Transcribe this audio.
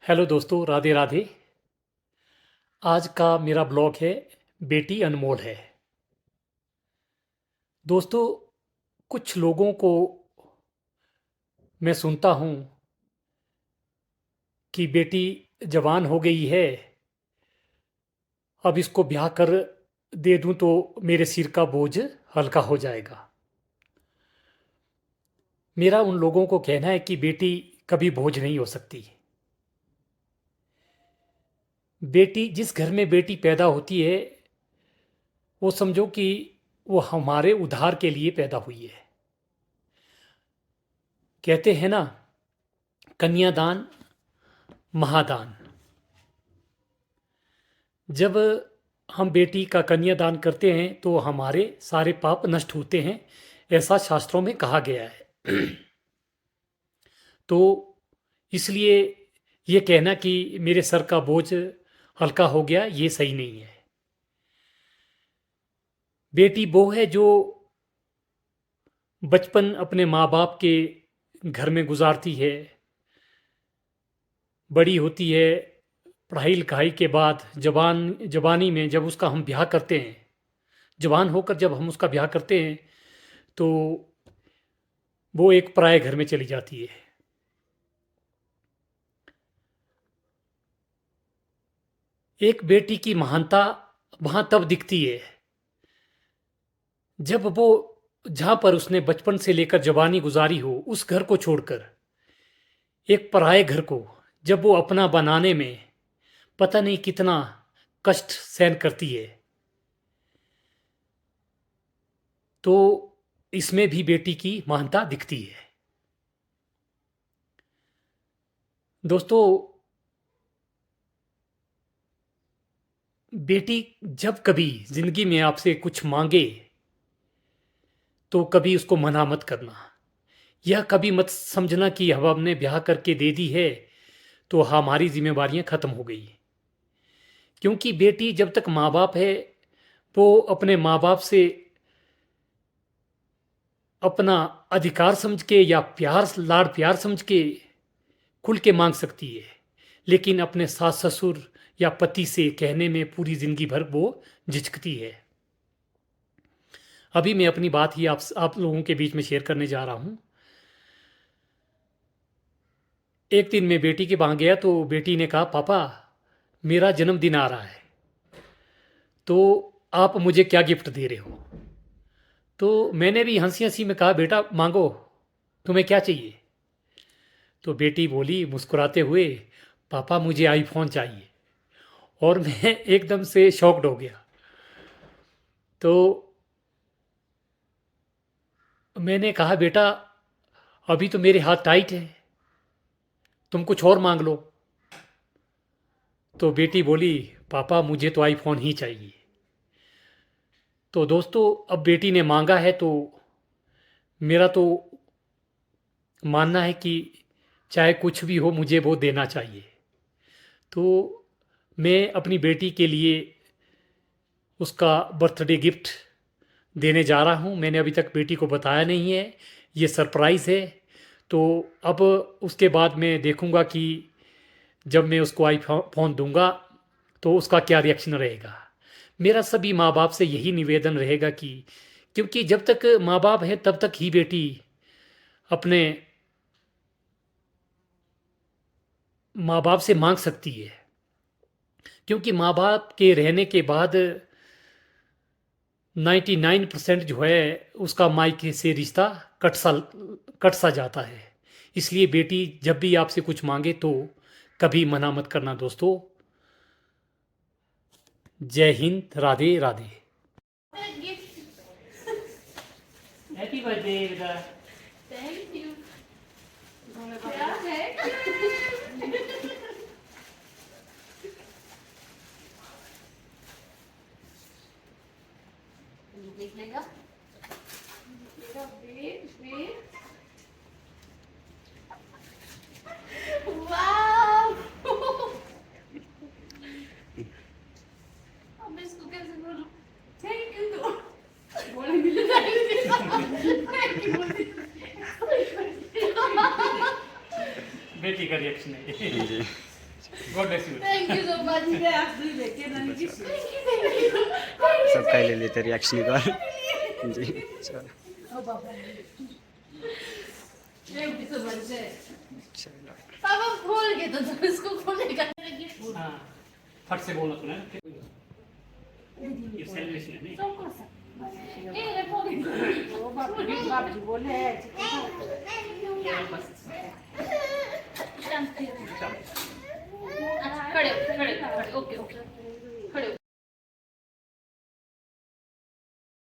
Hello दोस्तों, राधे राधे। आज का मेरा ब्लॉग है बेटी अनमोल है। दोस्तों, कुछ लोगों को मैं सुनता हूँ कि बेटी जवान हो गई है, अब इसको ब्याह कर दे दूँ तो मेरे सिर का बोझ हल्का हो जाएगा। मेरा उन लोगों को कहना है कि बेटी कभी बोझ नहीं हो सकती। बेटी, जिस घर में बेटी पैदा होती है, वो समझो कि वो हमारे उद्धार के लिए पैदा हुई है। कहते हैं ना, कन्यादान महादान। जब हम बेटी का कन्यादान करते हैं तो हमारे सारे पाप नष्ट होते हैं, ऐसा शास्त्रों में कहा गया है। तो इसलिए ये कहना कि मेरे सर का बोझ हल्का हो गया, ये सही नहीं है। बेटी वो है जो बचपन अपने माँ बाप के घर में गुजारती है, बड़ी होती है, पढ़ाई लिखाई के बाद जवानी में जब उसका हम ब्याह करते हैं, जवान होकर जब हम उसका ब्याह करते हैं, तो वो एक पराये घर में चली जाती है। एक बेटी की महानता वहां तब दिखती है जब वो, जहां पर उसने बचपन से लेकर जवानी गुजारी हो, उस घर को छोड़कर एक पराये घर को जब वो अपना बनाने में पता नहीं कितना कष्ट सहन करती है। तो इसमें भी बेटी की महानता दिखती है। दोस्तों, बेटी जब कभी जिंदगी में आपसे कुछ मांगे तो कभी उसको मना मत करना। यह कभी मत समझना कि अब हमने ब्याह करके दे दी है तो हमारी जिम्मेवारियां खत्म हो गई। क्योंकि बेटी जब तक माँ बाप है, वो अपने माँ बाप से अपना अधिकार समझ के या प्यार, लाड़ प्यार समझ के खुल के मांग सकती है, लेकिन अपने सास ससुर या पति से कहने में पूरी जिंदगी भर वो झिझकती है। अभी मैं अपनी बात ही आप लोगों के बीच में शेयर करने जा रहा हूं। एक दिन मैं बेटी के वहां गया तो बेटी ने कहा, पापा मेरा जन्मदिन आ रहा है, तो आप मुझे क्या गिफ्ट दे रहे हो? तो मैंने भी हंसी हंसी में कहा, बेटा मांगो, तुम्हें क्या चाहिए? तो बेटी बोली मुस्कुराते हुए, पापा मुझे आईफोन चाहिए। और मैं एकदम से शॉक्ड हो गया। तो मैंने कहा, बेटा अभी तो मेरे हाथ टाइट है, तुम कुछ और मांग लो। तो बेटी बोली, पापा मुझे तो आईफोन ही चाहिए। तो दोस्तों, अब बेटी ने मांगा है तो मेरा तो मानना है कि चाहे कुछ भी हो मुझे वो देना चाहिए। तो मैं अपनी बेटी के लिए उसका बर्थडे गिफ्ट देने जा रहा हूँ। मैंने अभी तक बेटी को बताया नहीं है, ये सरप्राइज़ है। तो अब उसके बाद मैं देखूँगा कि जब मैं उसको फोन दूंगा तो उसका क्या रिएक्शन रहेगा। मेरा सभी माँ बाप से यही निवेदन रहेगा कि, क्योंकि जब तक माँ बाप है तब तक ही बेटी अपने माँ बाप से मांग सकती है। क्योंकि माँ बाप के रहने के बाद 99% जो है उसका मायके से रिश्ता कट सा जाता है। इसलिए बेटी जब भी आपसे कुछ मांगे तो कभी मना मत करना दोस्तों। जय हिंद, राधे राधे। हैप्पी बर्थडे बेटा। Thank you. क्या है? देख लेगा। देखा, वेट। वाव! अब मैं इसको कैसे बोलूं? थैंक यू तो बोलेंगे तो थैंक यू बोलते। बेटी का रिएक्शन है। जी। God bless you thank you so much मैं आप दूर देखे ना जी सब खाई ले लेते रिएक्शन का जी चलो ओ बाबा थैंक यू सो मच चलो पापा खोल के तो जब इसको खोलेगा गिफ्ट हाँ फट से बोला तूने ये सेलिब्रेशन है नहीं सबको सब ए रे पोगे ओ बाप जी बोले शांति अच्छा खड़े खड़े खड़े ओके ओके